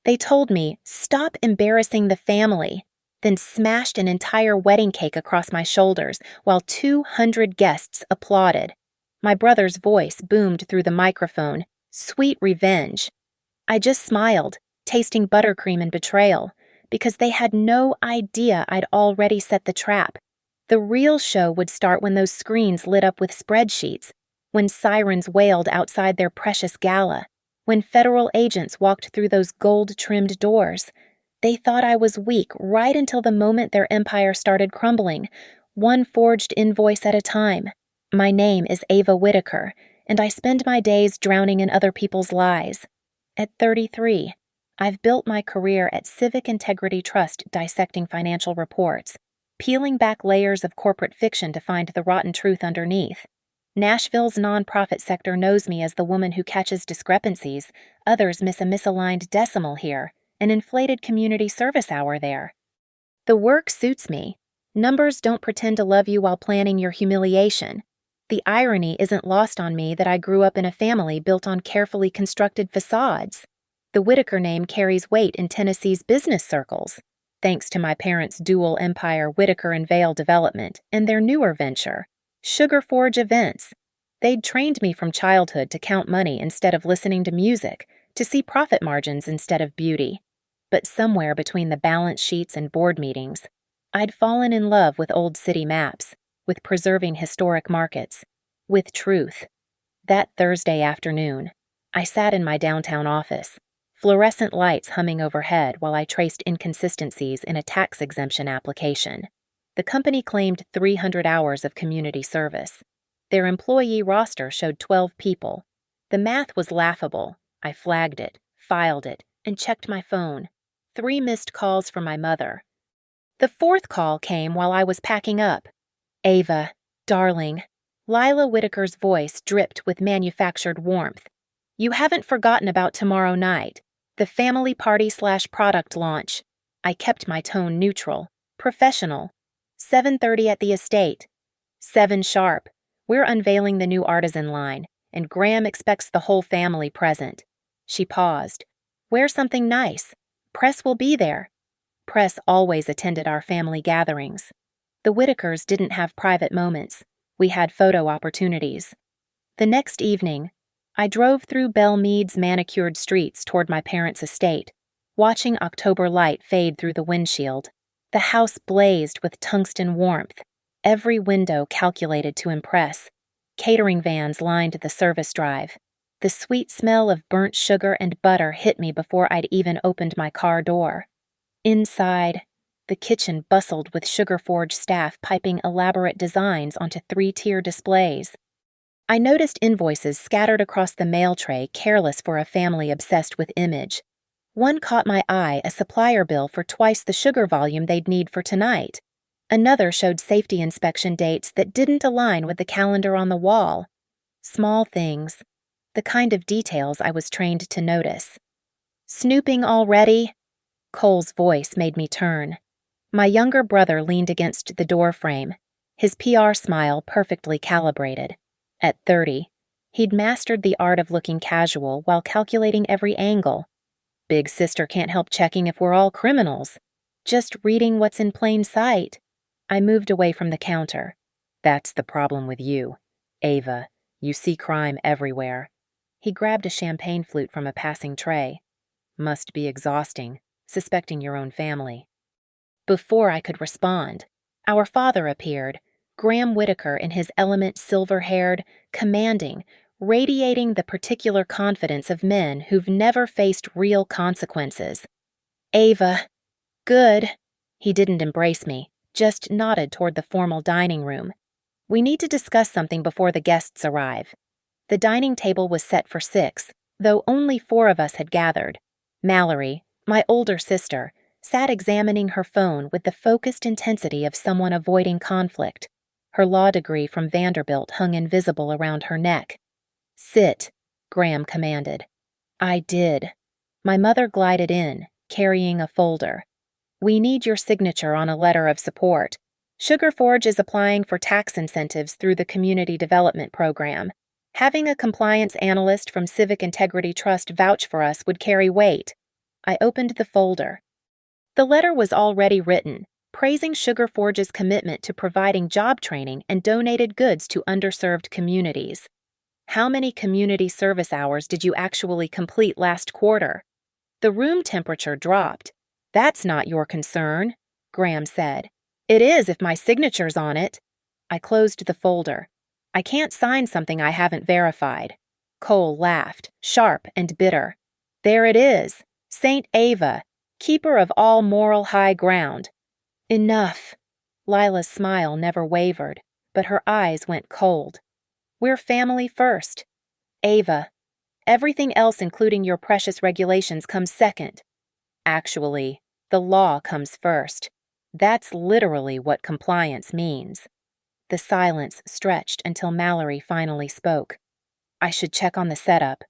They told me, "Stop embarrassing the family," then smashed an entire wedding cake across my shoulders while 200 guests applauded. My brother's voice boomed through the microphone, "Sweet revenge." I just smiled, tasting buttercream and betrayal, because they had no idea I'd already set the trap. The real show would start when those screens lit up with spreadsheets, when sirens wailed outside their precious gala, when federal agents walked through those gold-trimmed doors. They thought I was weak right until the moment their empire started crumbling, one forged invoice at a time. My name is Ava Whitaker, and I spend my days drowning in other people's lies. At 33, I've built my career at Civic Integrity Trust dissecting financial reports, peeling back layers of corporate fiction to find the rotten truth underneath. Nashville's nonprofit sector knows me as the woman who catches discrepancies. Others miss a misaligned decimal here, an inflated community service hour there. The work suits me. Numbers don't pretend to love you while planning your humiliation. The irony isn't lost on me that I grew up in a family built on carefully constructed facades. The Whitaker name carries weight in Tennessee's business circles, thanks to my parents' dual empire Whitaker and Vale Development and their newer venture, Sugar Forge Events. They'd trained me from childhood to count money instead of listening to music, to see profit margins instead of beauty. But somewhere between the balance sheets and board meetings, I'd fallen in love with old city maps, with preserving historic markets, with truth. That Thursday afternoon, I sat in my downtown office, fluorescent lights humming overhead while I traced inconsistencies in a tax exemption application. The company claimed 300 hours of community service. Their employee roster showed 12 people. The math was laughable. I flagged it, filed it, and checked my phone. 3 missed calls from my mother. The 4th call came while I was packing up. "Ava, darling." Lila Whitaker's voice dripped with manufactured warmth. "You haven't forgotten about tomorrow night, the family party/product launch." I kept my tone neutral, professional. 7:30 at the estate. 7 sharp. We're unveiling the new artisan line, and Graham expects the whole family present. She paused. "Wear something nice. Press will be there." Press always attended our family gatherings. The Whitakers didn't have private moments. We had photo opportunities. The next evening, I drove through Belle Meade's manicured streets toward my parents' estate, watching October light fade through the windshield. The house blazed with tungsten warmth, every window calculated to impress. Catering vans lined the service drive. The sweet smell of burnt sugar and butter hit me before I'd even opened my car door. Inside, the kitchen bustled with Sugar Forge staff piping elaborate designs onto 3-tier displays. I noticed invoices scattered across the mail tray, careless for a family obsessed with image. One caught my eye, a supplier bill for twice the sugar volume they'd need for tonight. Another showed safety inspection dates that didn't align with the calendar on the wall. Small things, the kind of details I was trained to notice. "Snooping already?" Cole's voice made me turn. My younger brother leaned against the doorframe, his PR smile perfectly calibrated. At 30, he'd mastered the art of looking casual while calculating every angle. Big sister can't help checking if we're all criminals. Just reading what's in plain sight. I moved away from the counter. "That's the problem with you, Ava. You see crime everywhere." He grabbed a champagne flute from a passing tray. "Must be exhausting, suspecting your own family." Before I could respond, our father appeared, Graham Whitaker in his element silver-haired, commanding, radiating the particular confidence of men who've never faced real consequences. "Ava." "Good." He didn't embrace me, just nodded toward the formal dining room. "We need to discuss something before the guests arrive." The dining table was set for 6, though only 4 of us had gathered. Mallory, my older sister, sat examining her phone with the focused intensity of someone avoiding conflict. Her law degree from Vanderbilt hung invisible around her neck. "Sit," Graham commanded. I did. My mother glided in, carrying a folder. "We need your signature on a letter of support. Sugar Forge is applying for tax incentives through the Community Development Program. Having a compliance analyst from Civic Integrity Trust vouch for us would carry weight." I opened the folder. The letter was already written, praising Sugar Forge's commitment to providing job training and donated goods to underserved communities. How many community service hours did you actually complete last quarter? The room temperature dropped. That's not your concern, Graham said. It is if my signature's on it. I closed the folder. I can't sign something I haven't verified. Cole laughed, sharp and bitter. There it is, Saint Ava, keeper of all moral high ground. Enough. Lila's smile never wavered, but her eyes went cold. We're family first. Ava, everything else including your precious regulations comes second. Actually, the law comes first. That's literally what compliance means. The silence stretched until Mallory finally spoke. I should check on the setup.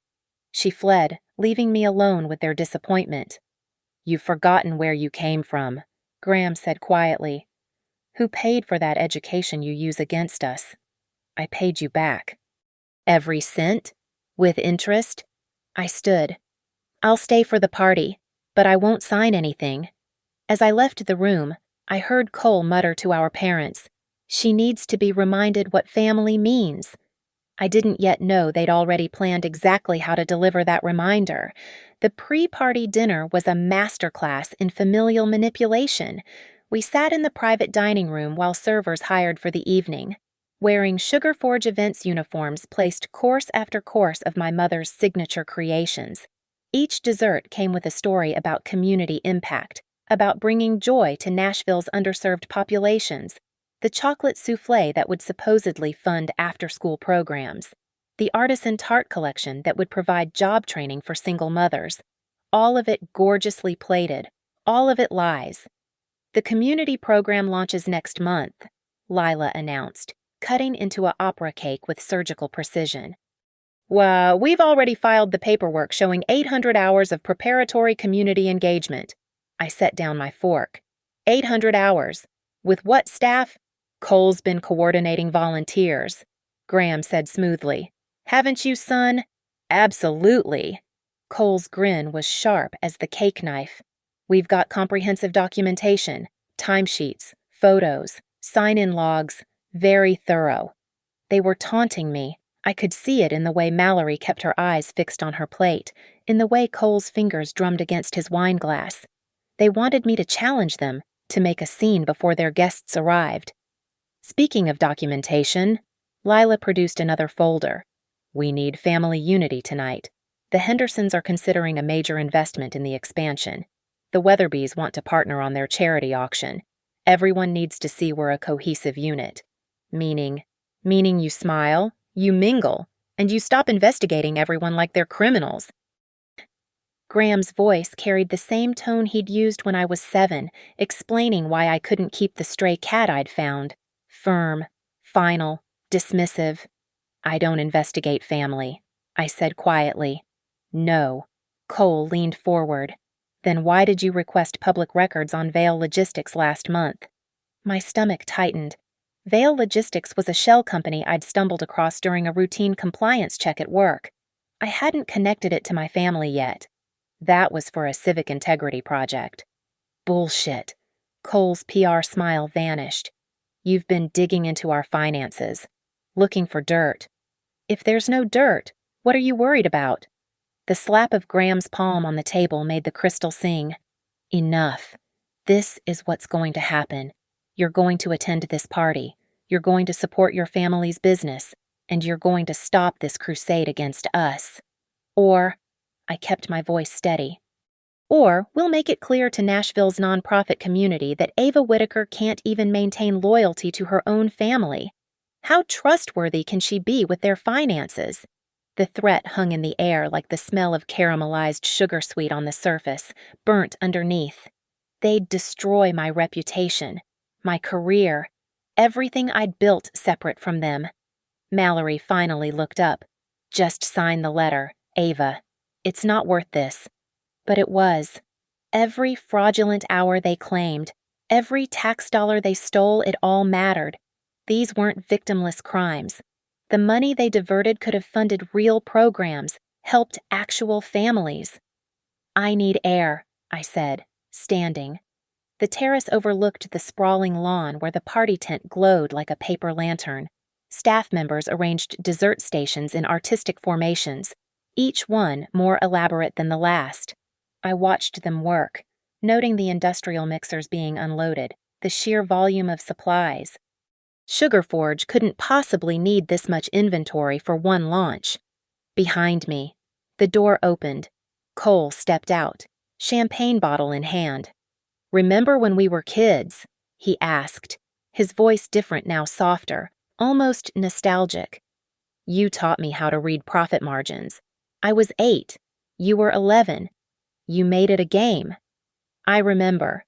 She fled, leaving me alone with their disappointment. You've forgotten where you came from, Graham said quietly. Who paid for that education you use against us? I paid you back. Every cent? With interest? I stood. I'll stay for the party, but I won't sign anything. As I left the room, I heard Cole mutter to our parents, She needs to be reminded what family means. I didn't yet know they'd already planned exactly how to deliver that reminder. The pre-party dinner was a masterclass in familial manipulation. We sat in the private dining room while servers hired for the evening. Wearing Sugar Forge Events uniforms placed course after course of my mother's signature creations. Each dessert came with a story about community impact, about bringing joy to Nashville's underserved populations. The chocolate soufflé that would supposedly fund after-school programs. The artisan tart collection that would provide job training for single mothers. All of it gorgeously plated. All of it lies. The community program launches next month, Lila announced, cutting into an opera cake with surgical precision. Well, we've already filed the paperwork showing 800 hours of preparatory community engagement. I set down my fork. 800 hours. With what staff? Cole's been coordinating volunteers, Graham said smoothly. Haven't you, son? Absolutely. Cole's grin was sharp as the cake knife. We've got comprehensive documentation, timesheets, photos, sign-in logs, very thorough. They were taunting me. I could see it in the way Mallory kept her eyes fixed on her plate, in the way Cole's fingers drummed against his wine glass. They wanted me to challenge them, to make a scene before their guests arrived. Speaking of documentation, Lila produced another folder. We need family unity tonight. The Hendersons are considering a major investment in the expansion. The Weatherbys want to partner on their charity auction. Everyone needs to see we're a cohesive unit. Meaning you smile, you mingle, and you stop investigating everyone like they're criminals. Graham's voice carried the same tone he'd used when I was 7, explaining why I couldn't keep the stray cat I'd found. Firm, final, dismissive. I don't investigate family, I said quietly. No. Cole leaned forward. Then why did you request public records on Vail Logistics last month? My stomach tightened. Vail Logistics was a shell company I'd stumbled across during a routine compliance check at work. I hadn't connected it to my family yet. That was for a civic integrity project. Bullshit. Cole's PR smile vanished. You've been digging into our finances, looking for dirt. If there's no dirt, what are you worried about? The slap of Graham's palm on the table made the crystal sing. Enough. This is what's going to happen. You're going to attend this party. You're going to support your family's business. And you're going to stop this crusade against us. Or, I kept my voice steady. Or we'll make it clear to Nashville's nonprofit community that Ava Whitaker can't even maintain loyalty to her own family. How trustworthy can she be with their finances? The threat hung in the air like the smell of caramelized sugar sweet on the surface, burnt underneath. They'd destroy my reputation, my career, everything I'd built separate from them. Mallory finally looked up. Just sign the letter, Ava. It's not worth this. But it was. Every fraudulent hour they claimed, every tax dollar they stole, it all mattered. These weren't victimless crimes. The money they diverted could have funded real programs, helped actual families. I need air, I said, standing. The terrace overlooked the sprawling lawn where the party tent glowed like a paper lantern. Staff members arranged dessert stations in artistic formations, each one more elaborate than the last. I watched them work, noting the industrial mixers being unloaded, the sheer volume of supplies. Sugar Forge couldn't possibly need this much inventory for one launch. Behind me, the door opened. Cole stepped out, champagne bottle in hand. "Remember when we were kids?" he asked, his voice different now, softer, almost nostalgic. "You taught me how to read profit margins. I was 8. You were 11. You made it a game. I remember.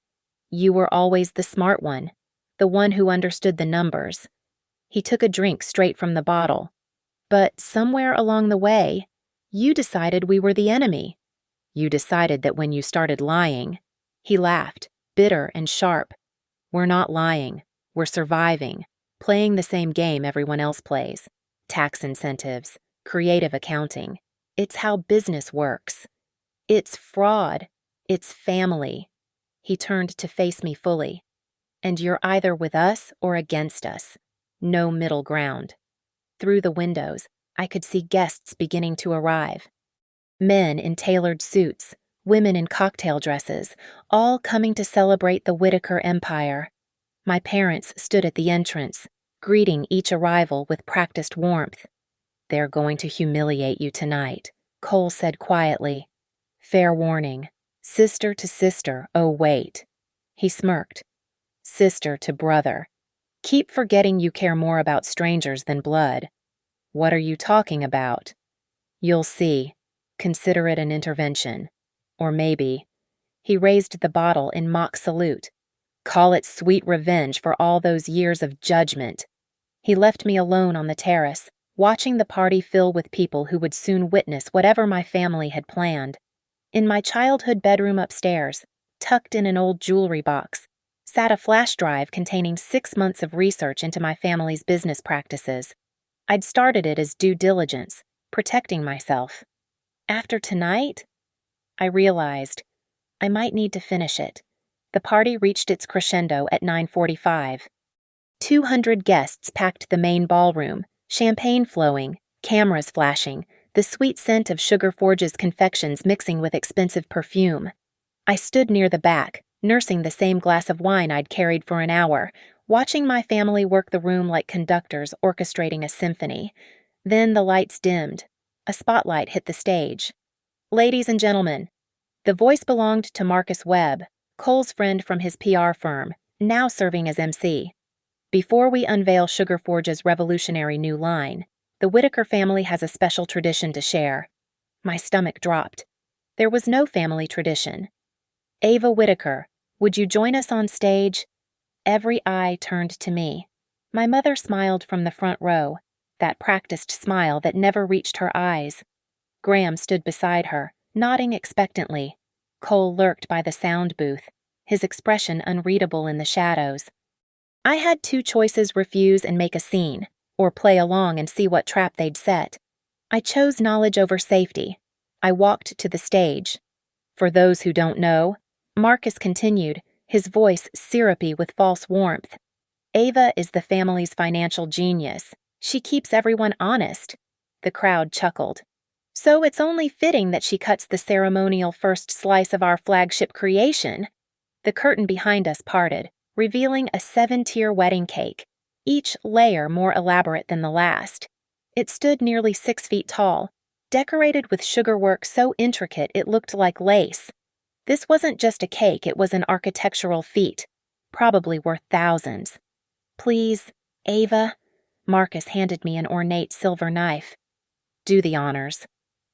You were always the smart one, the one who understood the numbers." He took a drink straight from the bottle. "But somewhere along the way, you decided we were the enemy. You decided that when you started lying." He laughed, bitter and sharp. "We're not lying. We're surviving, playing the same game everyone else plays. Tax incentives, creative accounting. It's how business works. It's fraud. It's family." He turned to face me fully. "And you're either with us or against us. No middle ground." Through the windows, I could see guests beginning to arrive. Men in tailored suits, women in cocktail dresses, all coming to celebrate the Whitaker empire. My parents stood at the entrance, greeting each arrival with practiced warmth. "They're going to humiliate you tonight," Cole said quietly. "Fair warning. Sister to sister, oh wait." He smirked. "Sister to brother. Keep forgetting you care more about strangers than blood." "What are you talking about?" "You'll see. Consider it an intervention. Or maybe." He raised the bottle in mock salute. "Call it sweet revenge for all those years of judgment." He left me alone on the terrace, watching the party fill with people who would soon witness whatever my family had planned. In my childhood bedroom upstairs, tucked in an old jewelry box, sat a flash drive containing 6 months of research into my family's business practices. I'd started it as due diligence, protecting myself. After tonight, I realized I might need to finish it. The party reached its crescendo at 9:45. 200 guests packed the main ballroom, champagne flowing, cameras flashing, the sweet scent of Sugar Forge's confections mixing with expensive perfume. I stood near the back, nursing the same glass of wine I'd carried for an hour, watching my family work the room like conductors orchestrating a symphony. Then the lights dimmed. A spotlight hit the stage. "Ladies and gentlemen," the voice belonged to Marcus Webb, Cole's friend from his PR firm, now serving as MC. "Before we unveil Sugar Forge's revolutionary new line, the Whitaker family has a special tradition to share." My stomach dropped. There was no family tradition. "Ava Whitaker, would you join us on stage?" Every eye turned to me. My mother smiled from the front row, that practiced smile that never reached her eyes. Graham stood beside her, nodding expectantly. Cole lurked by the sound booth, his expression unreadable in the shadows. I had 2 choices: refuse and make a scene, or play along and see what trap they'd set. I chose knowledge over safety. I walked to the stage. "For those who don't know," Marcus continued, his voice syrupy with false warmth, "Ava is the family's financial genius. She keeps everyone honest." The crowd chuckled. "So it's only fitting that she cuts the ceremonial first slice of our flagship creation." The curtain behind us parted, revealing a 7-tier wedding cake, each layer more elaborate than the last. It stood nearly 6 feet tall, decorated with sugarwork so intricate it looked like lace. This wasn't just a cake, it was an architectural feat, probably worth thousands. "Please, Ava," Marcus handed me an ornate silver knife. "Do the honors."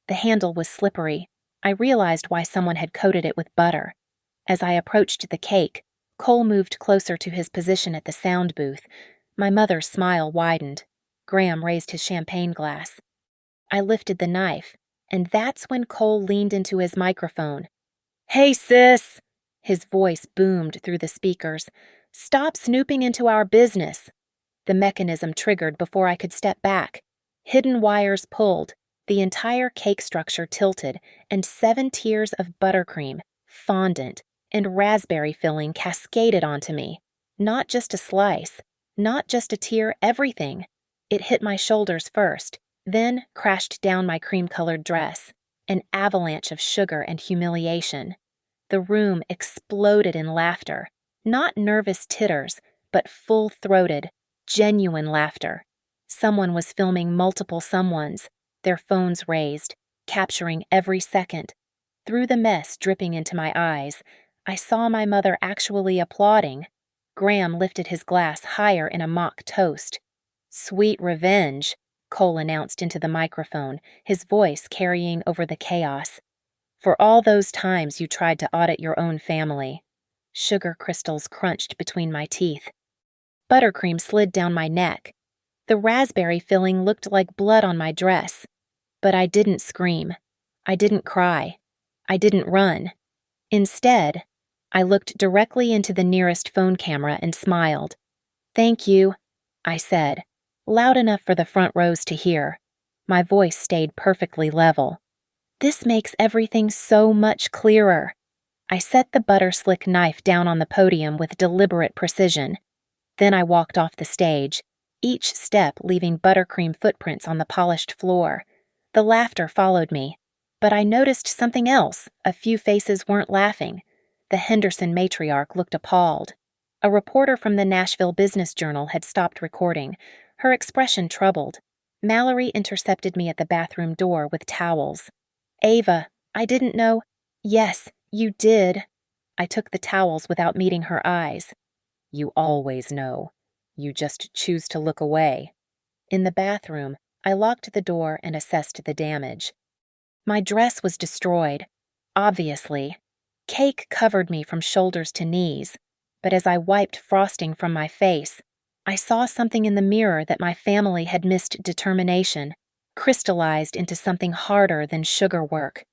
The handle was slippery. I realized why someone had coated it with butter. As I approached the cake, Cole moved closer to his position at the sound booth. My mother's smile widened. Graham raised his champagne glass. I lifted the knife, and that's when Cole leaned into his microphone. "Hey, sis!" His voice boomed through the speakers. "Stop snooping into our business." The mechanism triggered before I could step back. Hidden wires pulled, the entire cake structure tilted, and 7 tiers of buttercream, fondant, and raspberry filling cascaded onto me. Not just a slice, not just a tear, everything. It hit my shoulders first, then crashed down my cream-colored dress, an avalanche of sugar and humiliation. The room exploded in laughter, not nervous titters, but full-throated, genuine laughter. Someone was filming multiple someones, their phones raised, capturing every second. Through the mess dripping into my eyes, I saw my mother actually applauding. Graham lifted his glass higher in a mock toast. "Sweet revenge," Cole announced into the microphone, his voice carrying over the chaos. "For all those times you tried to audit your own family." Sugar crystals crunched between my teeth. Buttercream slid down my neck. The raspberry filling looked like blood on my dress. But I didn't scream. I didn't cry. I didn't run. Instead, I looked directly into the nearest phone camera and smiled. "Thank you," I said, loud enough for the front rows to hear. My voice stayed perfectly level. "This makes everything so much clearer." I set the butter slick knife down on the podium with deliberate precision. Then I walked off the stage, each step leaving buttercream footprints on the polished floor. The laughter followed me, but I noticed something else. A few faces weren't laughing. The Henderson matriarch looked appalled. A reporter from the Nashville Business Journal had stopped recording, her expression troubled. Mallory intercepted me at the bathroom door with towels. "Ava, I didn't know." "Yes, you did." I took the towels without meeting her eyes. "You always know. You just choose to look away." In the bathroom, I locked the door and assessed the damage. My dress was destroyed, obviously. Cake covered me from shoulders to knees, but as I wiped frosting from my face, I saw something in the mirror that my family had missed determination, crystallized into something harder than sugar work.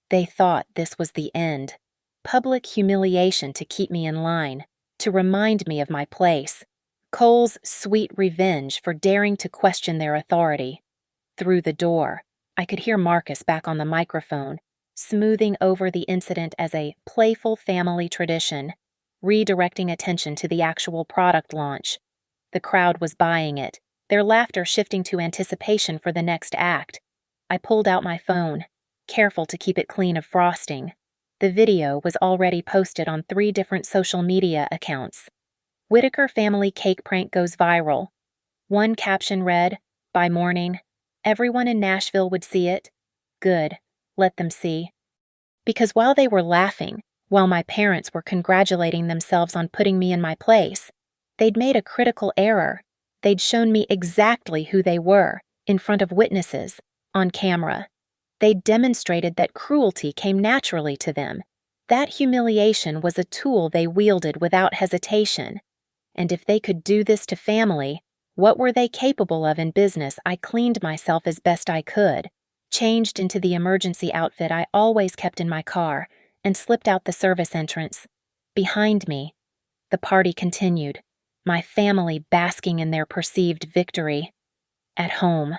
They thought this was the end. Public humiliation to keep me in line, to remind me of my place. Cole's sweet revenge for daring to question their authority. Through the door, I could hear Marcus back on the microphone, smoothing over the incident as a playful family tradition, redirecting attention to the actual product launch. The crowd was buying it, their laughter shifting to anticipation for the next act. I pulled out my phone, careful to keep it clean of frosting. The video was already posted on 3 different social media accounts. "Whitaker family cake prank goes viral." One caption read, "By morning, everyone in Nashville would see it." Good. Let them see. Because while they were laughing, while my parents were congratulating themselves on putting me in my place, they'd made a critical error. They'd shown me exactly who they were, in front of witnesses, on camera. They'd demonstrated that cruelty came naturally to them. That humiliation was a tool they wielded without hesitation. And if they could do this to family, what were they capable of in business? I cleaned myself as best I could, changed into the emergency outfit I always kept in my car, and slipped out the service entrance. Behind me, the party continued, my family basking in their perceived victory. At home,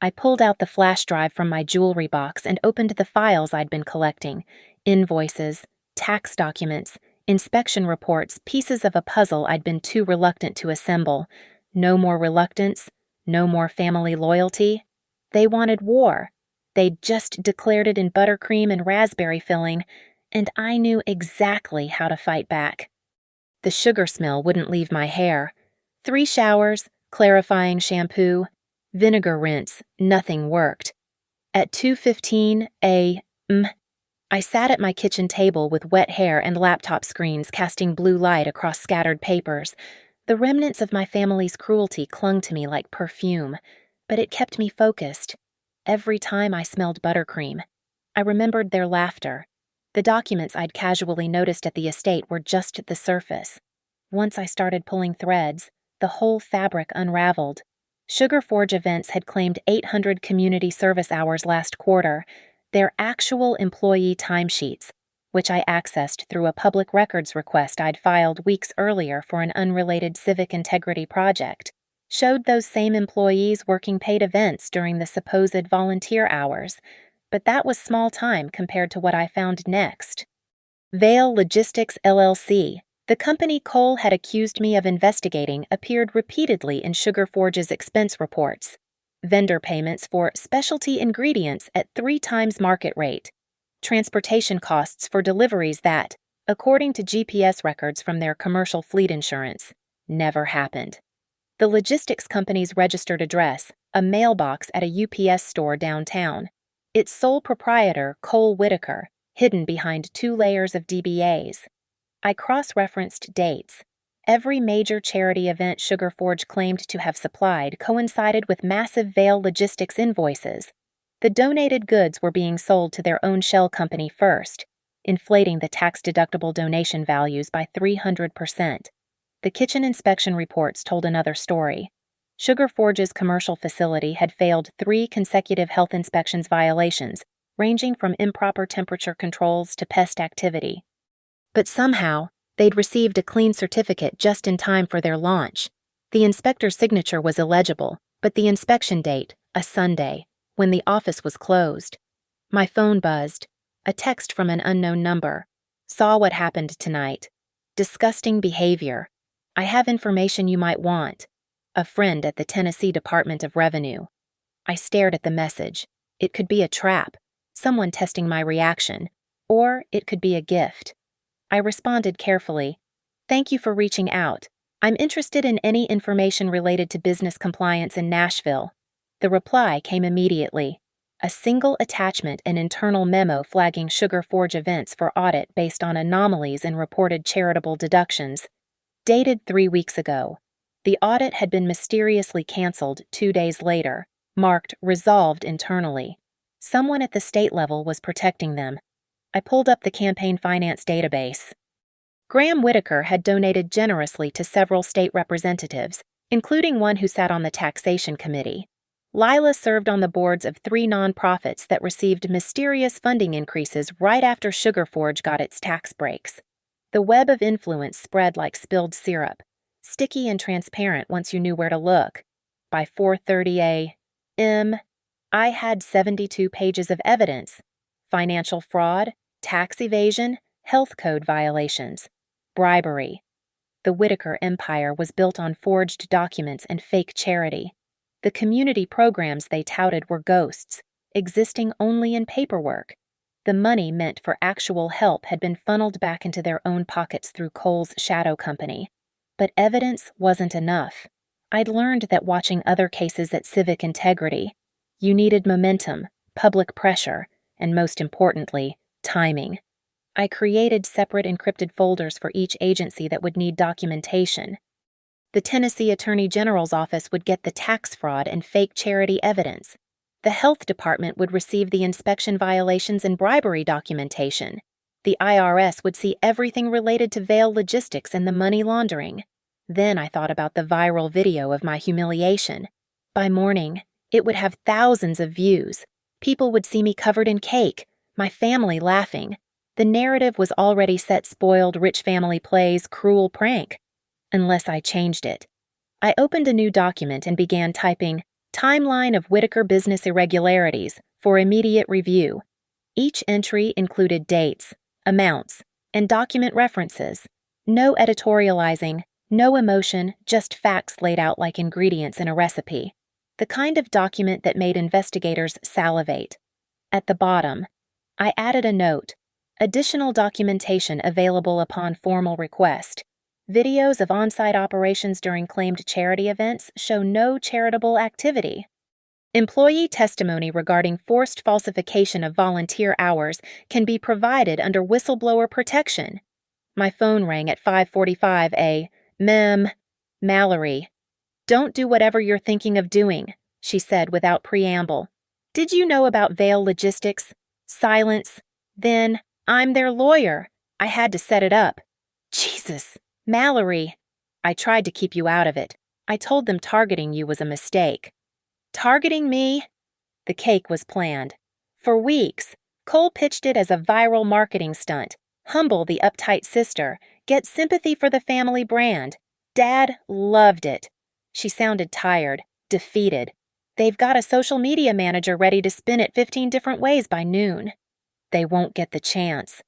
I pulled out the flash drive from my jewelry box and opened the files I'd been collecting: invoices, tax documents, inspection reports, pieces of a puzzle I'd been too reluctant to assemble. No more reluctance, no more family loyalty. They wanted war. They'd just declared it in buttercream and raspberry filling, and I knew exactly how to fight back. The sugar smell wouldn't leave my hair. 3 showers, clarifying shampoo, vinegar rinse, nothing worked. At 2:15 a.m., I sat at my kitchen table with wet hair and laptop screens casting blue light across scattered papers. The remnants of my family's cruelty clung to me like perfume, but it kept me focused. Every time I smelled buttercream, I remembered their laughter. The documents I'd casually noticed at the estate were just the surface. Once I started pulling threads, the whole fabric unraveled. Sugar Forge events had claimed 800 community service hours last quarter, their actual employee timesheets, which I accessed through a public records request I'd filed weeks earlier for an unrelated civic integrity project, showed those same employees working paid events during the supposed volunteer hours, but that was small time compared to what I found next. Vale Logistics LLC, the company Cole had accused me of investigating, appeared repeatedly in Sugar Forge's expense reports. Vendor payments for specialty ingredients at 3 times market rate. Transportation costs for deliveries that, according to GPS records from their commercial fleet insurance, never happened. The logistics company's registered address, a mailbox at a UPS store downtown. Its sole proprietor, Cole Whitaker, hidden behind 2 layers of DBAs. I cross-referenced dates. Every major charity event Sugar Forge claimed to have supplied coincided with massive Vale Logistics invoices. The donated goods were being sold to their own shell company first, inflating the tax-deductible donation values by 300%. The kitchen inspection reports told another story. Sugar Forge's commercial facility had failed 3 consecutive health inspections violations, ranging from improper temperature controls to pest activity. But somehow, they'd received a clean certificate just in time for their launch. The inspector's signature was illegible, but the inspection date, a Sunday, when the office was closed. My phone buzzed. A text from an unknown number. Saw what happened tonight. Disgusting behavior. I have information you might want. A friend at the Tennessee Department of Revenue. I stared at the message. It could be a trap, someone testing my reaction, or it could be a gift. I responded carefully. Thank you for reaching out. I'm interested in any information related to business compliance in Nashville. The reply came immediately. A single attachment, an internal memo flagging Sugar Forge events for audit based on anomalies in reported charitable deductions. Dated 3 weeks ago. The audit had been mysteriously canceled 2 days later, marked resolved internally. Someone at the state level was protecting them. I pulled up the campaign finance database. Graham Whitaker had donated generously to several state representatives, including one who sat on the taxation committee. Lila served on the boards of 3 nonprofits that received mysterious funding increases right after Sugar Forge got its tax breaks. The web of influence spread like spilled syrup, sticky and transparent once you knew where to look. By 4:30 a.m., I had 72 pages of evidence: financial fraud, tax evasion, health code violations, bribery. The Whitaker empire was built on forged documents and fake charity. The community programs they touted were ghosts, existing only in paperwork. The money meant for actual help had been funneled back into their own pockets through Cole's shadow company. But evidence wasn't enough. I'd learned that watching other cases at Civic Integrity, you needed momentum, public pressure, and most importantly, timing. I created separate encrypted folders for each agency that would need documentation. The Tennessee Attorney General's office would get the tax fraud and fake charity evidence. The health department would receive the inspection violations and bribery documentation. The IRS would see everything related to Vale Logistics and the money laundering. Then I thought about the viral video of my humiliation. By morning, it would have thousands of views. People would see me covered in cake, my family laughing. The narrative was already set: spoiled rich family plays cruel prank. Unless I changed it. I opened a new document and began typing Timeline of Whitaker Business Irregularities for immediate review. Each entry included dates, amounts, and document references. No editorializing, no emotion, just facts laid out like ingredients in a recipe. The kind of document that made investigators salivate. At the bottom, I added a note: additional documentation available upon formal request. Videos of on-site operations during claimed charity events show no charitable activity. Employee testimony regarding forced falsification of volunteer hours can be provided under whistleblower protection. My phone rang at 5:45 a.m. Mallory. Don't do whatever you're thinking of doing, she said without preamble. Did you know about Vale Logistics? Silence. Then, I'm their lawyer. I had to set it up. Jesus. Mallory, I tried to keep you out of it. I told them targeting you was a mistake. Targeting me? The cake was planned. For weeks, Cole pitched it as a viral marketing stunt. Humble the uptight sister, get sympathy for the family brand. Dad loved it. She sounded tired, defeated. They've got a social media manager ready to spin it 15 different ways by noon. They won't get the chance.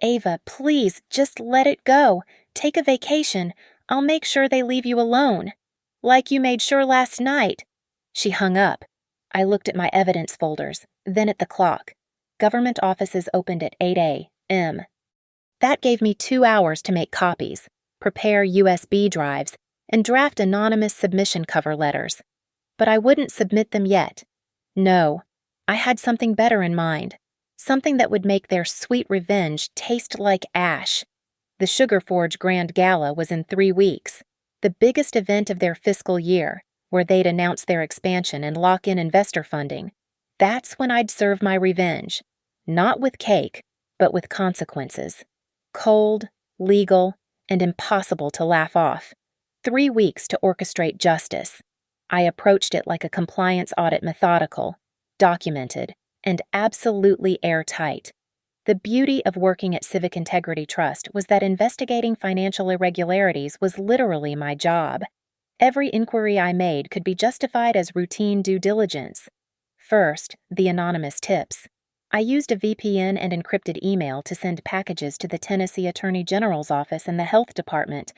Ava, please, just let it go. Take a vacation. I'll make sure they leave you alone. Like you made sure last night. She hung up. I looked at my evidence folders, then at the clock. Government offices opened at 8 a.m. That gave me 2 hours to make copies, prepare USB drives, and draft anonymous submission cover letters. But I wouldn't submit them yet. No, I had something better in mind. Something that would make their sweet revenge taste like ash. The Sugar Forge Grand Gala was in 3 weeks, the biggest event of their fiscal year, where they'd announce their expansion and lock in investor funding. That's when I'd serve my revenge. Not with cake, but with consequences. Cold, legal, and impossible to laugh off. 3 weeks to orchestrate justice. I approached it like a compliance audit, methodical, documented, and absolutely airtight. The beauty of working at Civic Integrity Trust was that investigating financial irregularities was literally my job. Every inquiry I made could be justified as routine due diligence. First, the anonymous tips. I used a VPN and encrypted email to send packages to the Tennessee Attorney General's office and the Health Department.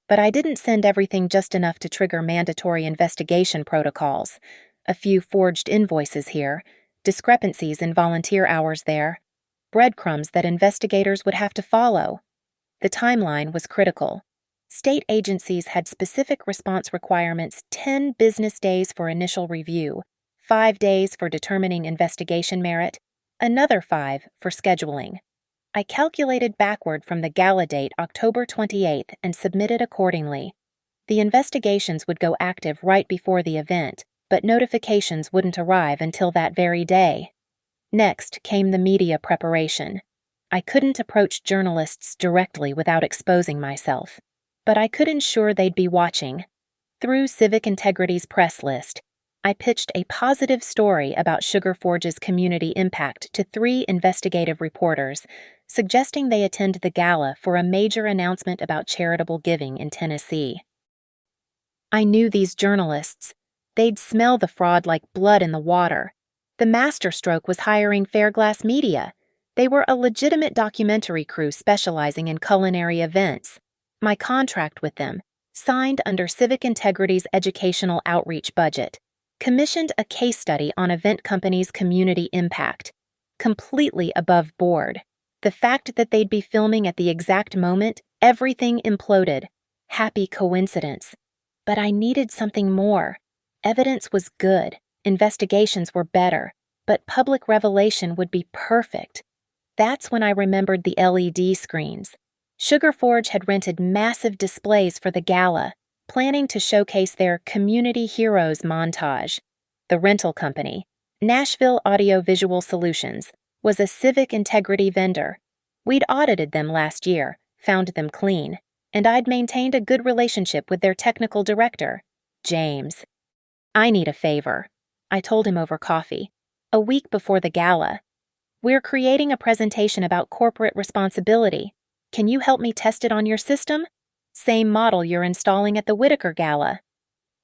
But I didn't send everything just enough to trigger mandatory investigation protocols. A few forged invoices here, discrepancies in volunteer hours there, breadcrumbs that investigators would have to follow. The timeline was critical. State agencies had specific response requirements: 10 business days for initial review, 5 days for determining investigation merit, another 5 for scheduling. I calculated backward from the gala date, October 28th, and submitted accordingly. The investigations would go active right before the event, but notifications wouldn't arrive until that very day. Next came the media preparation. I couldn't approach journalists directly without exposing myself, but I could ensure they'd be watching. Through Civic Integrity's press list, I pitched a positive story about Sugar Forge's community impact to 3 investigative reporters, suggesting they attend the gala for a major announcement about charitable giving in Tennessee. I knew these journalists. They'd smell the fraud like blood in the water. The masterstroke was hiring Fairglass Media. They were a legitimate documentary crew specializing in culinary events. My contract with them, signed under Civic Integrity's educational outreach budget, commissioned a case study on event companies' community impact. Completely above board. The fact that they'd be filming at the exact moment, everything imploded. Happy coincidence. But I needed something more. Evidence was good. Investigations were better, but public revelation would be perfect. That's when I remembered the LED screens. Sugar Forge had rented massive displays for the gala, planning to showcase their Community Heroes montage. The rental company, Nashville Audio Visual Solutions, was a Civic Integrity vendor. We'd audited them last year, found them clean, and I'd maintained a good relationship with their technical director, James. I need a favor, I told him over coffee, a week before the gala. We're creating a presentation about corporate responsibility. Can you help me test it on your system? Same model you're installing at the Whitaker Gala.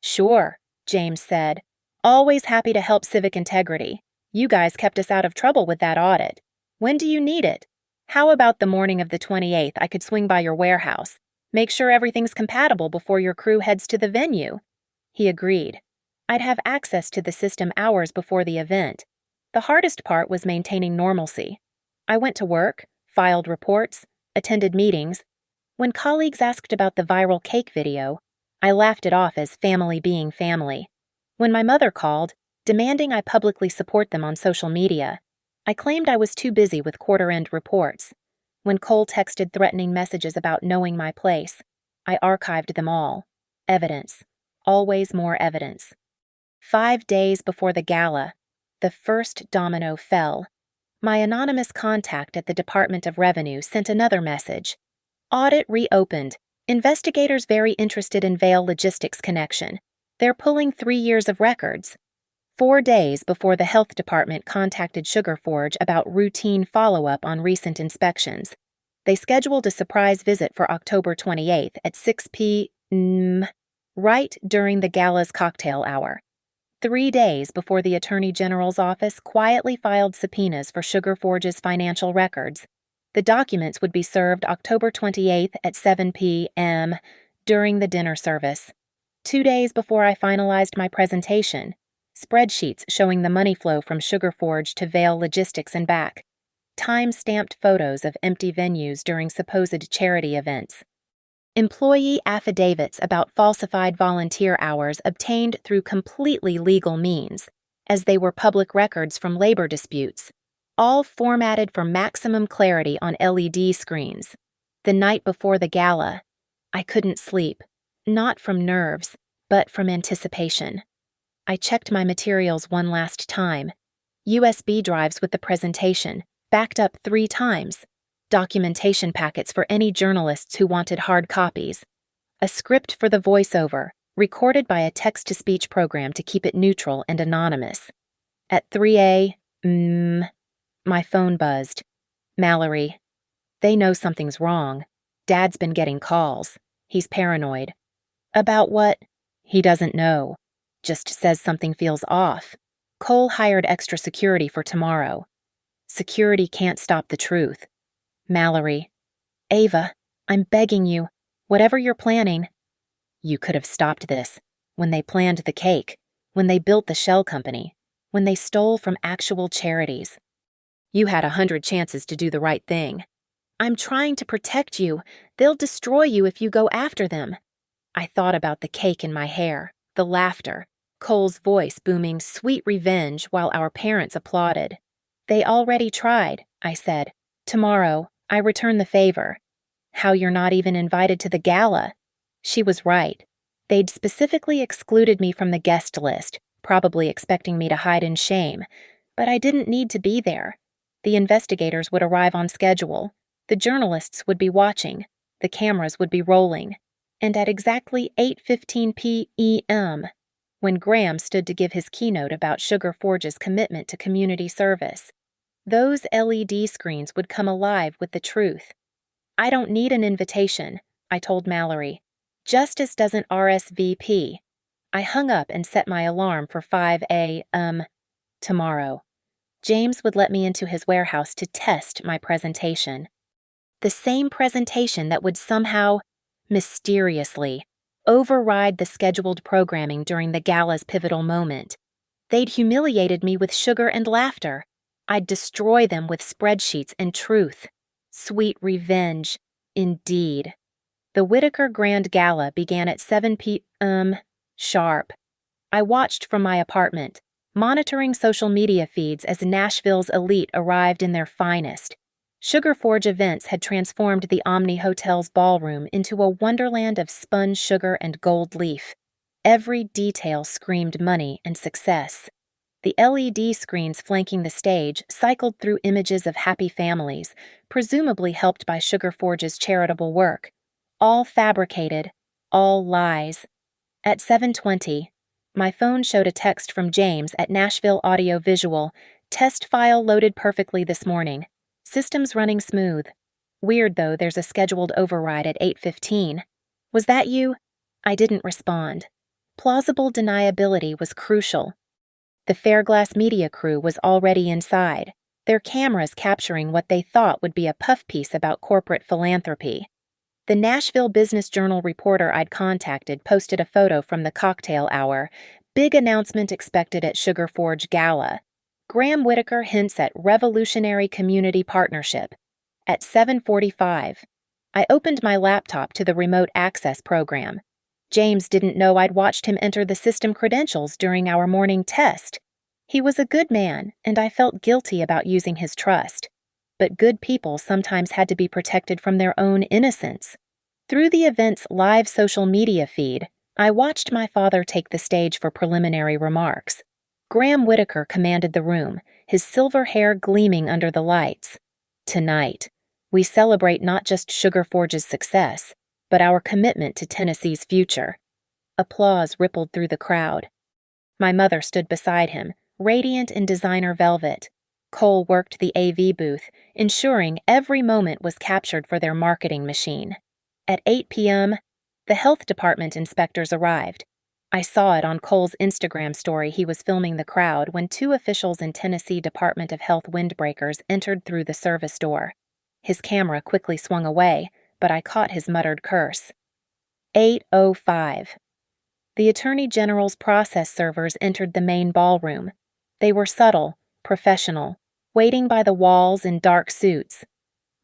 Sure, James said. Always happy to help Civic Integrity. You guys kept us out of trouble with that audit. When do you need it? How about the morning of the 28th? I could swing by your warehouse. Make sure everything's compatible before your crew heads to the venue. He agreed. I'd have access to the system hours before the event. The hardest part was maintaining normalcy. I went to work, filed reports, attended meetings. When colleagues asked about the viral cake video, I laughed it off as family being family. When my mother called, demanding I publicly support them on social media, I claimed I was too busy with quarter-end reports. When Cole texted threatening messages about knowing my place, I archived them all. Evidence. Always more evidence. 5 days before the gala, the first domino fell. My anonymous contact at the Department of Revenue sent another message. Audit reopened. Investigators very interested in Vail Logistics connection. They're pulling 3 years of records. 4 days before the Health Department contacted Sugar Forge about routine follow-up on recent inspections. They scheduled a surprise visit for October 28th at 6 p.m., right during the gala's cocktail hour. 3 days before the Attorney General's office quietly filed subpoenas for Sugar Forge's financial records. The The documents would be served October 28th at 7 p.m. during the dinner service. 2 days before I finalized my presentation, spreadsheets showing the money flow from Sugar Forge to Vail Logistics and back, time-stamped photos of empty venues during supposed charity events, employee affidavits about falsified volunteer hours obtained through completely legal means, as they were public records from labor disputes, all formatted for maximum clarity on LED screens. The night before the gala, I couldn't sleep, not from nerves, but from anticipation. I checked my materials one last time. USB drives with the presentation, backed up 3 times. Documentation packets for any journalists who wanted hard copies. A script for the voiceover, recorded by a text-to-speech program to keep it neutral and anonymous. At 3 a.m., my phone buzzed. Mallory. They know something's wrong. Dad's been getting calls. He's paranoid. About what? He doesn't know. Just says something feels off. Cole hired extra security for tomorrow. Security can't stop the truth. Mallory. Ava, I'm begging you. Whatever you're planning. You could have stopped this. When they planned the cake. When they built the shell company. When they stole from actual charities. You had 100 chances to do the right thing. I'm trying to protect you. They'll destroy you if you go after them. I thought about the cake in my hair, the laughter, Cole's voice booming sweet revenge while our parents applauded. They already tried, I said. Tomorrow, I return the favor. How you're not even invited to the gala. She was right. They'd specifically excluded me from the guest list, probably expecting me to hide in shame. But I didn't need to be there. The investigators would arrive on schedule. The journalists would be watching. The cameras would be rolling. And at exactly 8:15 p.m., when Graham stood to give his keynote about Sugar Forge's commitment to community service, those LED screens would come alive with the truth. I don't need an invitation, I told Mallory. Justice doesn't RSVP. I hung up and set my alarm for 5 a.m. tomorrow. James would let me into his warehouse to test my presentation. The same presentation that would somehow, mysteriously, override the scheduled programming during the gala's pivotal moment. They'd humiliated me with sugar and laughter. I'd destroy them with spreadsheets and truth. Sweet revenge, indeed. The Whitaker Grand Gala began at 7 p.m. sharp. I watched from my apartment, monitoring social media feeds as Nashville's elite arrived in their finest. Sugar Forge events had transformed the Omni Hotel's ballroom into a wonderland of spun sugar and gold leaf. Every detail screamed money and success. The LED screens flanking the stage cycled through images of happy families, presumably helped by Sugar Forge's charitable work. All fabricated, all lies. At 7:20, my phone showed a text from James at Nashville Audio Visual. Test file loaded perfectly this morning. Systems running smooth. Weird though, there's a scheduled override at 8:15. Was that you? I didn't respond. Plausible deniability was crucial. The Fairglass media crew was already inside, their cameras capturing what they thought would be a puff piece about corporate philanthropy. The Nashville Business Journal reporter I'd contacted posted a photo from the cocktail hour. Big announcement expected at Sugar Forge Gala. Graham Whitaker hints at revolutionary community partnership. At 7:45, I opened my laptop to the remote access program. James didn't know I'd watched him enter the system credentials during our morning test. He was a good man, and I felt guilty about using his trust. But good people sometimes had to be protected from their own innocence. Through the event's live social media feed, I watched my father take the stage for preliminary remarks. Graham Whitaker commanded the room, his silver hair gleaming under the lights. Tonight, we celebrate not just Sugar Forge's success, but our commitment to Tennessee's future. Applause rippled through the crowd. My mother stood beside him, radiant in designer velvet. Cole worked the AV booth, ensuring every moment was captured for their marketing machine. At 8 p.m., the health department inspectors arrived. I saw it on Cole's Instagram story he was filming the crowd when 2 officials in Tennessee Department of Health windbreakers entered through the service door. His camera quickly swung away, but I caught his muttered curse. 8:05. The Attorney General's process servers entered the main ballroom. They were subtle, professional, waiting by the walls in dark suits.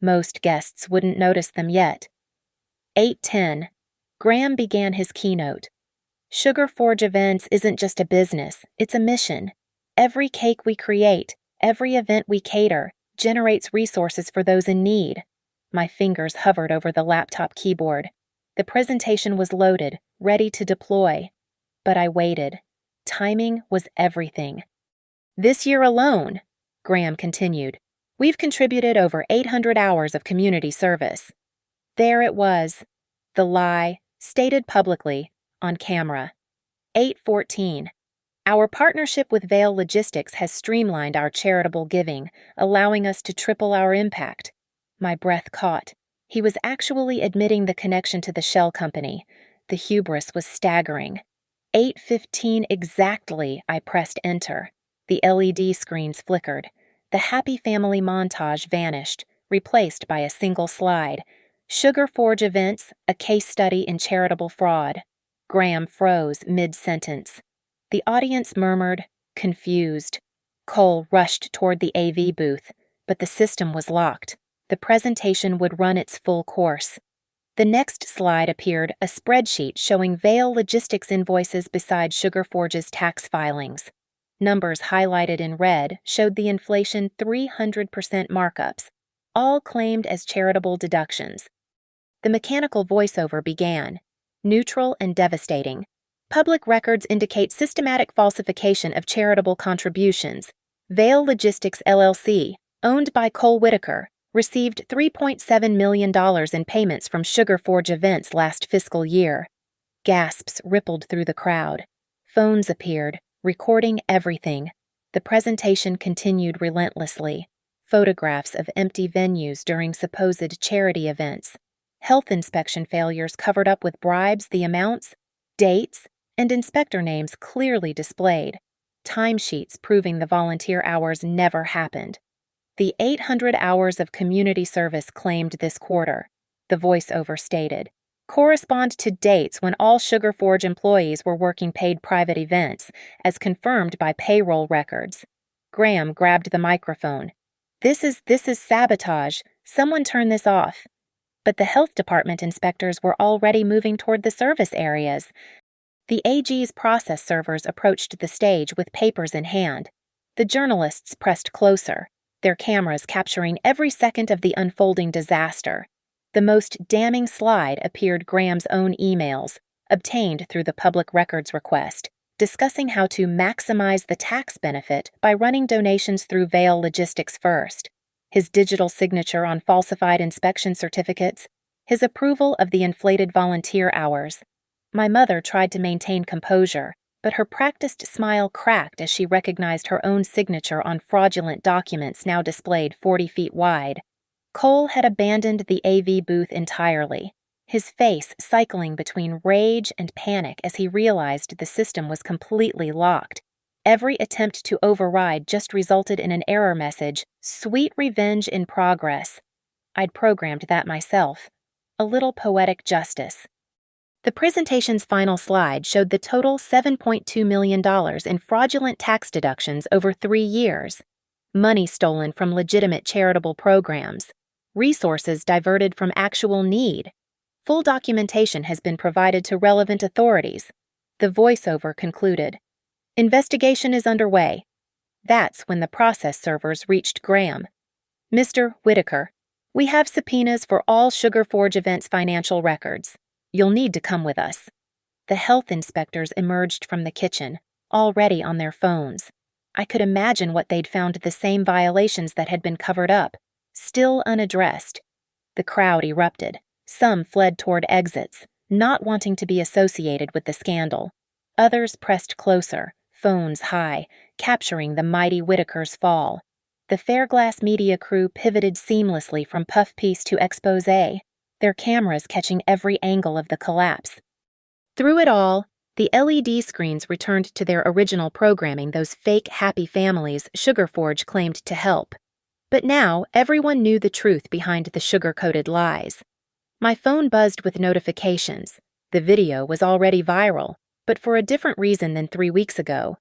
Most guests wouldn't notice them yet. 8:10. Graham began his keynote. Sugar Forge Events isn't just a business, it's a mission. Every cake we create, every event we cater, generates resources for those in need. My fingers hovered over the laptop keyboard. The presentation was loaded, ready to deploy. But I waited. Timing was everything. This year alone, Graham continued, we've contributed over 800 hours of community service. There it was, the lie, stated publicly, on camera. 8:14. Our partnership with Vail Logistics has streamlined our charitable giving, allowing us to triple our impact. My breath caught. He was actually admitting the connection to the shell company. The hubris was staggering. 8:15 exactly, I pressed enter. The LED screens flickered. The happy family montage vanished, replaced by a single slide. Sugar Forge Events, a case study in charitable fraud. Graham froze mid-sentence. The audience murmured, confused. Cole rushed toward the AV booth, but the system was locked. The presentation would run its full course. The next slide appeared, a spreadsheet showing Vail Logistics invoices beside Sugar Forge's tax filings. Numbers highlighted in red showed the inflation 300% markups, all claimed as charitable deductions. The mechanical voiceover began, neutral and devastating. Public records indicate systematic falsification of charitable contributions. Vail Logistics LLC, owned by Cole Whitaker, received $3.7 million in payments from Sugar Forge Events last fiscal year. Gasps rippled through the crowd. Phones appeared, recording everything. The presentation continued relentlessly. Photographs of empty venues during supposed charity events. Health inspection failures covered up with bribes, the amounts, dates, and inspector names clearly displayed. Timesheets proving the volunteer hours never happened. The 800 hours of community service claimed this quarter, the voiceover stated, correspond to dates when all Sugar Forge employees were working paid private events, as confirmed by payroll records. Graham grabbed the microphone. This is sabotage. Someone turn this off. But the health department inspectors were already moving toward the service areas. The AG's process servers approached the stage with papers in hand. The journalists pressed closer, their cameras capturing every second of the unfolding disaster. The most damning slide appeared Graham's own emails, obtained through the public records request, discussing how to maximize the tax benefit by running donations through Vail Logistics first. His digital signature on falsified inspection certificates, his approval of the inflated volunteer hours. My mother tried to maintain composure, but her practiced smile cracked as she recognized her own signature on fraudulent documents now displayed 40 feet wide. Cole had abandoned the AV booth entirely, his face cycling between rage and panic as he realized the system was completely locked. Every attempt to override just resulted in an error message, "Sweet revenge in progress." I'd programmed that myself. A little poetic justice. The presentation's final slide showed the total $7.2 million in fraudulent tax deductions over 3 years, money stolen from legitimate charitable programs, resources diverted from actual need. Full documentation has been provided to relevant authorities. The voiceover concluded. Investigation is underway. That's when the process servers reached Graham. Mr. Whitaker, we have subpoenas for all Sugar Forge Events financial records. You'll need to come with us. The health inspectors emerged from the kitchen, already on their phones. I could imagine what they'd found the same violations that had been covered up, still unaddressed. The crowd erupted. Some fled toward exits, not wanting to be associated with the scandal. Others pressed closer, phones high, capturing the mighty Whitaker's fall. The Fairglass media crew pivoted seamlessly from puff piece to expose, their cameras catching every angle of the collapse. Through it all, the LED screens returned to their original programming those fake happy families Sugar Forge claimed to help. But now everyone knew the truth behind the sugar-coated lies. My phone buzzed with notifications. The video was already viral, but for a different reason than 3 weeks ago.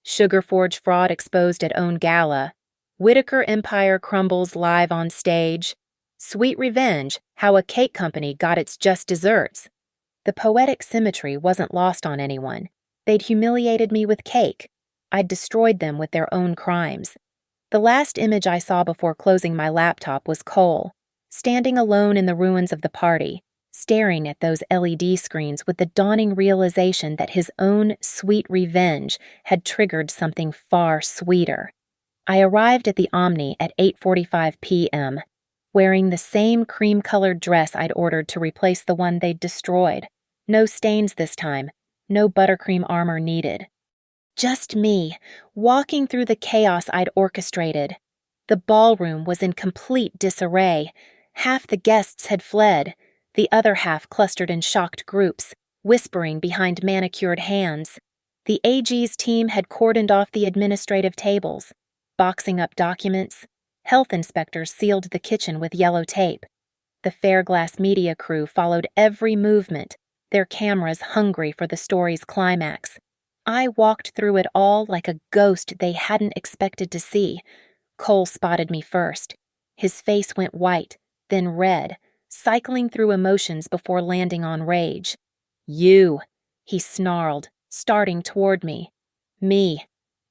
Sugar Forge fraud exposed at own gala. Whitaker empire crumbles live on stage. Sweet revenge, how a cake company got its just desserts. The poetic symmetry wasn't lost on anyone. They'd humiliated me with cake. I'd destroyed them with their own crimes. The last image I saw before closing my laptop was Cole, standing alone in the ruins of the party, staring at those LED screens with the dawning realization that his own sweet revenge had triggered something far sweeter. I arrived at the Omni at 8:45 p.m., wearing the same cream-colored dress I'd ordered to replace the one they'd destroyed. No stains this time, no buttercream armor needed. Just me, walking through the chaos I'd orchestrated. The ballroom was in complete disarray. Half the guests had fled, the other half clustered in shocked groups, whispering behind manicured hands. The AG's team had cordoned off the administrative tables, boxing up documents. Health inspectors sealed the kitchen with yellow tape. The Fairglass media crew followed every movement, their cameras hungry for the story's climax. I walked through it all like a ghost they hadn't expected to see. Cole spotted me first. His face went white, then red, cycling through emotions before landing on rage. "You," he snarled, starting toward me. "Me,"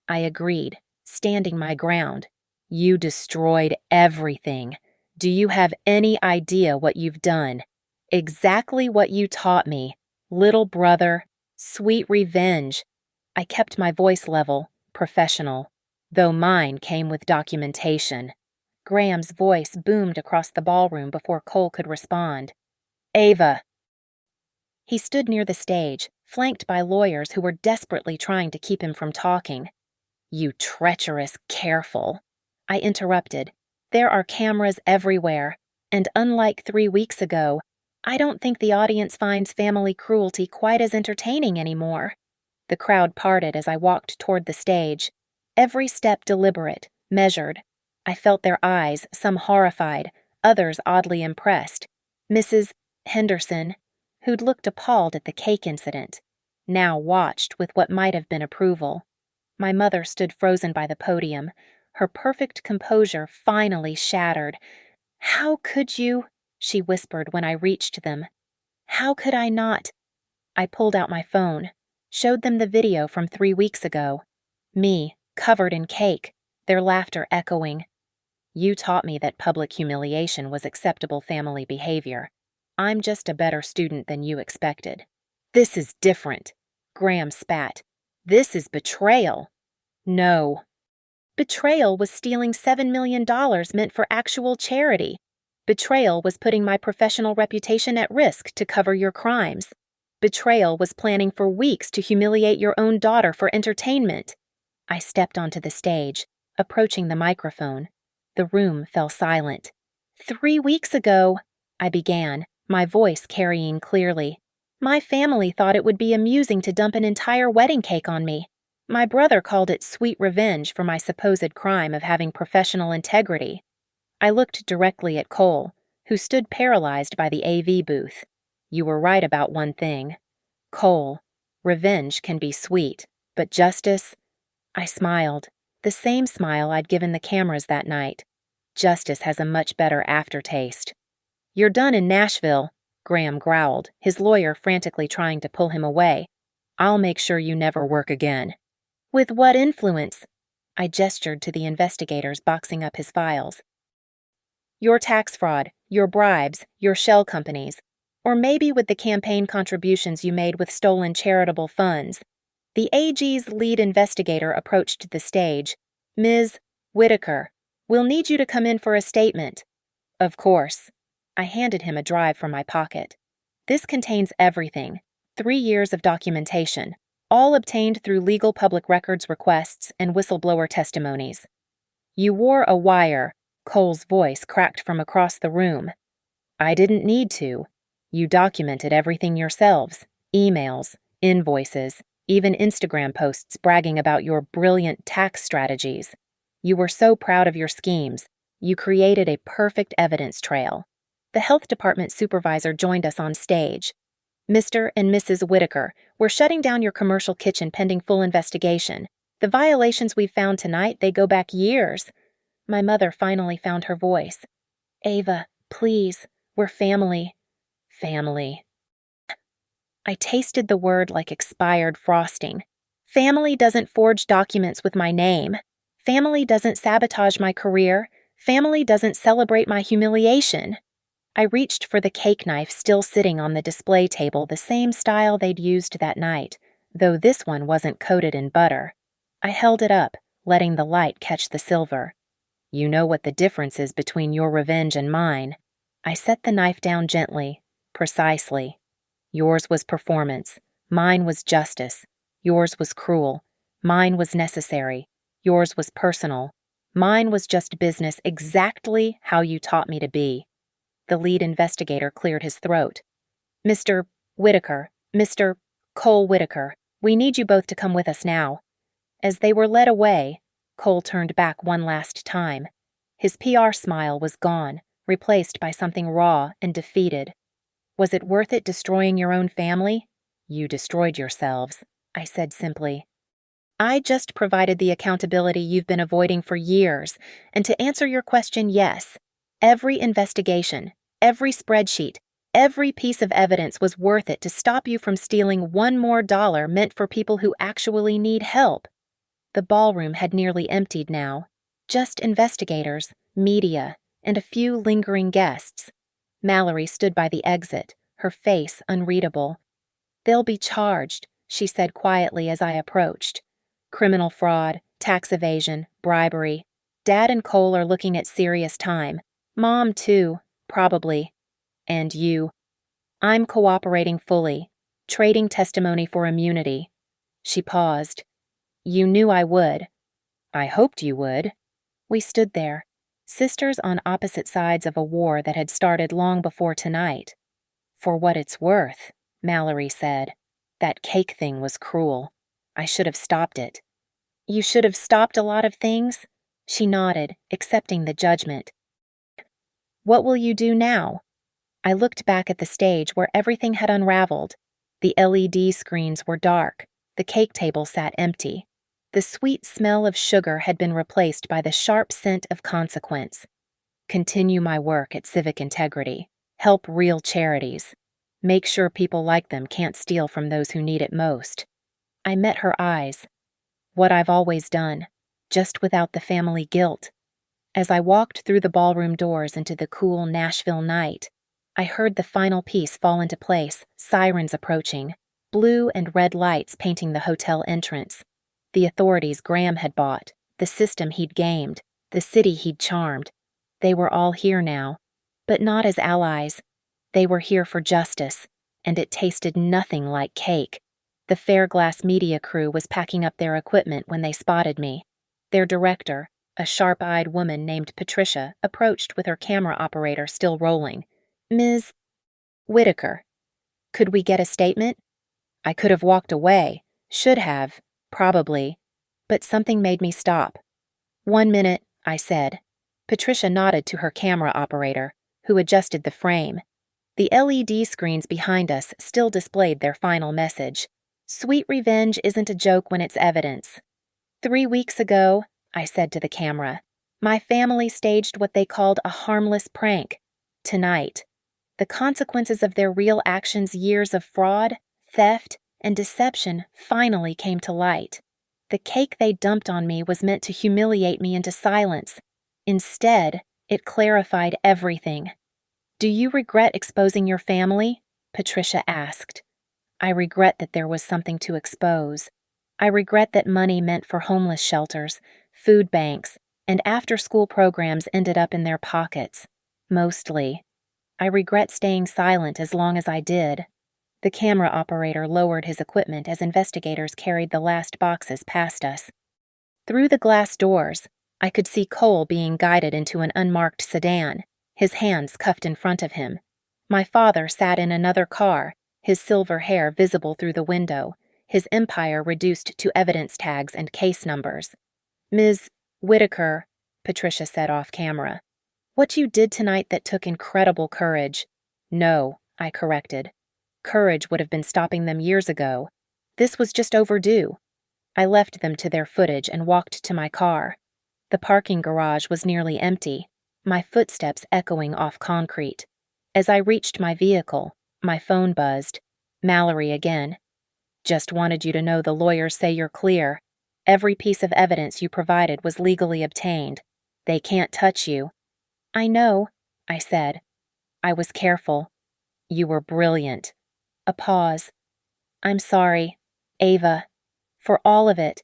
I agreed, standing my ground. "You destroyed everything. Do you have any idea what you've done? Exactly what you taught me. Little brother, sweet revenge." I kept my voice level, professional, though mine came with documentation. Graham's voice boomed across the ballroom before Cole could respond. "Ava." He stood near the stage, flanked by lawyers who were desperately trying to keep him from talking. "You treacherous careful," I interrupted. "There are cameras everywhere, and unlike 3 weeks ago, I don't think the audience finds family cruelty quite as entertaining anymore." The crowd parted as I walked toward the stage, every step deliberate, measured. I felt their eyes, some horrified, others oddly impressed. Mrs. Henderson, who'd looked appalled at the cake incident, now watched with what might have been approval. My mother stood frozen by the podium, her perfect composure finally shattered. "How could you?" she whispered when I reached them. "How could I not?" I pulled out my phone, showed them the video from 3 weeks ago. Me, covered in cake, their laughter echoing. "You taught me that public humiliation was acceptable family behavior. I'm just a better student than you expected." "This is different," Graham spat. "This is betrayal." "No." Betrayal was stealing $7 million meant for actual charity. Betrayal was putting my professional reputation at risk to cover your crimes. Betrayal was planning for weeks to humiliate your own daughter for entertainment. I stepped onto the stage, approaching the microphone. The room fell silent. 3 weeks ago," I began, my voice carrying clearly, "my family thought it would be amusing to dump an entire wedding cake on me. My brother called it sweet revenge for my supposed crime of having professional integrity." I looked directly at Cole, who stood paralyzed by the AV booth. "You were right about one thing. Cole, revenge can be sweet, but justice—" I smiled, the same smile I'd given the cameras that night. "Justice has a much better aftertaste." "You're done in Nashville," Graham growled, his lawyer frantically trying to pull him away. "I'll make sure you never work again." "With what influence?" I gestured to the investigators boxing up his files. "Your tax fraud, your bribes, your shell companies. Or maybe with the campaign contributions you made with stolen charitable funds." The AG's lead investigator approached the stage. "Ms. Whitaker, we'll need you to come in for a statement." "Of course." I handed him a drive from my pocket. "This contains everything. 3 years of documentation, all obtained through legal public records requests and whistleblower testimonies." "You wore a wire," Cole's voice cracked from across the room. "I didn't need to. You documented everything yourselves. Emails, invoices, even Instagram posts bragging about your brilliant tax strategies. You were so proud of your schemes, You created a perfect evidence trail. The health department supervisor joined us on stage. Mr. and Mrs. Whitaker, we're shutting down your commercial kitchen pending full investigation. The violations we've found tonight, they go back years. My mother finally found her voice. Ava, please, we're family. Family. I tasted the word like expired frosting. Family doesn't forge documents with my name. Family doesn't sabotage my career. Family doesn't celebrate my humiliation. I reached for the cake knife still sitting on the display table, the same style they'd used that night, though this one wasn't coated in butter. I held it up, letting the light catch the silver. You know what the difference is between your revenge and mine. I set the knife down gently, precisely. Yours was performance. Mine was justice. Yours was cruel. Mine was necessary. Yours was personal. Mine was just business, exactly how you taught me to be. The lead investigator cleared his throat. Mr. Whitaker, Mr. Cole Whitaker, we need you both to come with us now. As they were led away, Cole turned back one last time. His PR smile was gone, replaced by something raw and defeated. Was it worth it destroying your own family? You destroyed yourselves, I said simply. I just provided the accountability you've been avoiding for years, and to answer your question, yes. Every investigation, every spreadsheet, every piece of evidence was worth it to stop you from stealing one more dollar meant for people who actually need help. The ballroom had nearly emptied now. Just investigators, media, and a few lingering guests. Mallory stood by the exit, her face unreadable. They'll be charged, she said quietly as I approached. Criminal fraud, tax evasion, bribery. Dad and Cole are looking at serious time. Mom, too, probably. And you. I'm cooperating fully, trading testimony for immunity. She paused. You knew I would. I hoped you would. We stood there, sisters on opposite sides of a war that had started long before tonight. For what it's worth, Mallory said. That cake thing was cruel. I should have stopped it. You should have stopped a lot of things? She nodded, accepting the judgment. What will you do now? I looked back at the stage where everything had unraveled. The LED screens were dark. The cake table sat empty. The sweet smell of sugar had been replaced by the sharp scent of consequence. Continue my work at Civic Integrity. Help real charities. Make sure people like them can't steal from those who need it most. I met her eyes. What I've always done, just without the family guilt. As I walked through the ballroom doors into the cool Nashville night, I heard the final piece fall into place, sirens approaching, blue and red lights painting the hotel entrance. The authorities Graham had bought, the system he'd gamed, the city he'd charmed. They were all here now, but not as allies. They were here for justice, and it tasted nothing like cake. The Fairglass media crew was packing up their equipment when they spotted me. Their director, a sharp-eyed woman named Patricia, approached with her camera operator still rolling. Ms. Whitaker, could we get a statement? I could have walked away, should have, probably, but something made me stop. 1 minute, I said. Patricia nodded to her camera operator, who adjusted the frame. The LED screens behind us still displayed their final message. Sweet revenge isn't a joke when it's evidence. 3 weeks ago, I said to the camera, my family staged what they called a harmless prank. Tonight, the consequences of their real actions, years of fraud, theft, and deception finally came to light. The cake they dumped on me was meant to humiliate me into silence. Instead, it clarified everything. Do you regret exposing your family? Patricia asked. I regret that there was something to expose. I regret that money meant for homeless shelters, food banks, and after-school programs ended up in their pockets. Mostly. I regret staying silent as long as I did. The camera operator lowered his equipment as investigators carried the last boxes past us. Through the glass doors, I could see Cole being guided into an unmarked sedan, his hands cuffed in front of him. My father sat in another car, his silver hair visible through the window, his empire reduced to evidence tags and case numbers. Ms. Whitaker, Patricia said off camera, What you did tonight that took incredible courage. No, I corrected. Courage would have been stopping them years ago. This was just overdue. I left them to their footage and walked to my car. The parking garage was nearly empty, my footsteps echoing off concrete. As I reached my vehicle, my phone buzzed. Mallory again. Just wanted you to know the lawyers say you're clear. Every piece of evidence you provided was legally obtained. They can't touch you. I know, I said. I was careful. You were brilliant. A pause. I'm sorry, Ava, for all of it.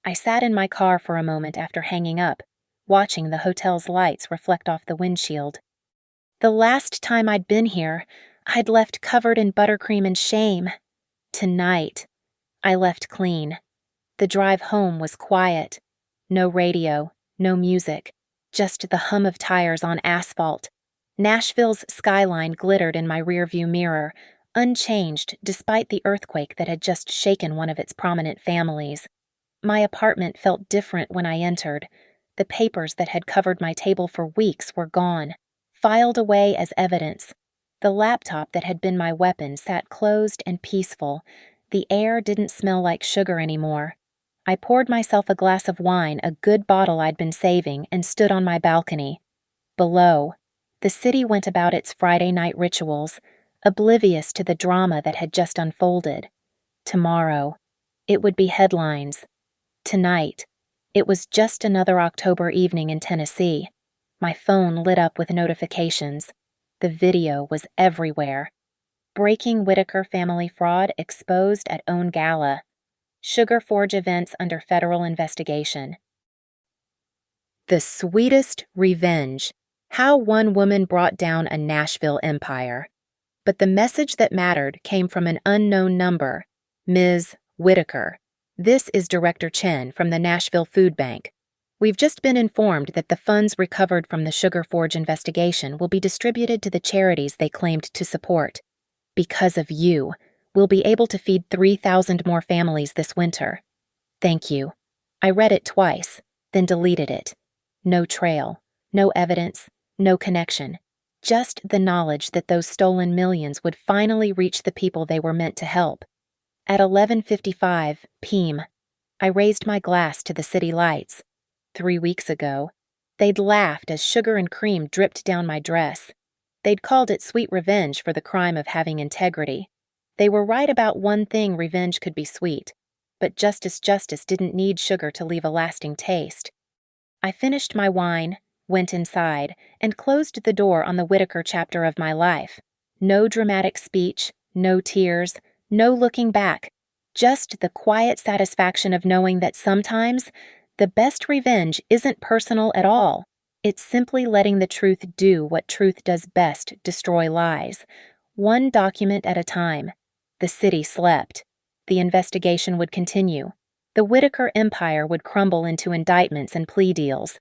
I sat in my car for a moment after hanging up, watching the hotel's lights reflect off the windshield. The last time I'd been here, I'd left covered in buttercream and shame. Tonight, I left clean. The drive home was quiet. No radio, no music, just the hum of tires on asphalt. Nashville's skyline glittered in my rearview mirror, unchanged despite the earthquake that had just shaken one of its prominent families. My apartment felt different when I entered. The papers that had covered my table for weeks were gone, filed away as evidence. The laptop that had been my weapon sat closed and peaceful. The air didn't smell like sugar anymore. I poured myself a glass of wine, a good bottle I'd been saving, and stood on my balcony. Below, the city went about its Friday night rituals, oblivious to the drama that had just unfolded. Tomorrow, it would be headlines. Tonight, it was just another October evening in Tennessee. My phone lit up with notifications. The video was everywhere. Breaking Whitaker family fraud exposed at OWN Gala. Sugar Forge events under federal investigation. The sweetest revenge. How one woman brought down a Nashville empire. But the message that mattered came from an unknown number, Ms. Whitaker. This is Director Chen from the Nashville Food Bank. We've just been informed that the funds recovered from the Sugar Forge investigation will be distributed to the charities they claimed to support. Because of you, we'll be able to feed 3,000 more families this winter. Thank you. I read it twice, then deleted it. No trail, no evidence, no connection. Just the knowledge that those stolen millions would finally reach the people they were meant to help. At 11:55 p.m., I raised my glass to the city lights. 3 weeks ago, they'd laughed as sugar and cream dripped down my dress. They'd called it sweet revenge for the crime of having integrity. They were right about one thing: revenge could be sweet. But justice didn't need sugar to leave a lasting taste. I finished my wine, went inside, and closed the door on the Whitaker chapter of my life. No dramatic speech, no tears, no looking back. Just the quiet satisfaction of knowing that sometimes the best revenge isn't personal at all. It's simply letting the truth do what truth does best: destroy lies. One document at a time. The city slept. The investigation would continue. The Whitaker empire would crumble into indictments and plea deals.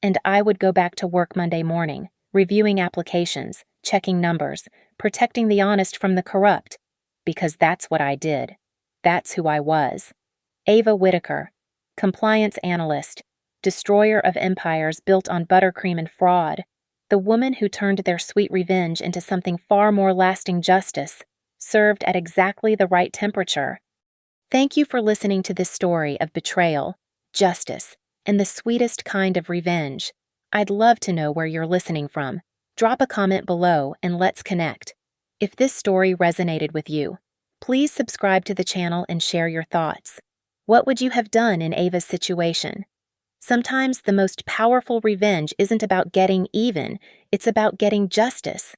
And I would go back to work Monday morning, reviewing applications, checking numbers, protecting the honest from the corrupt. Because that's what I did. That's who I was. Ava Whitaker, compliance analyst, destroyer of empires built on buttercream and fraud, the woman who turned their sweet revenge into something far more lasting: justice, served at exactly the right temperature. Thank you for listening to this story of betrayal, justice, and the sweetest kind of revenge. I'd love to know where you're listening from. Drop a comment below and let's connect. If this story resonated with you, please subscribe to the channel and share your thoughts. What would you have done in Ava's situation? Sometimes the most powerful revenge isn't about getting even, it's about getting justice.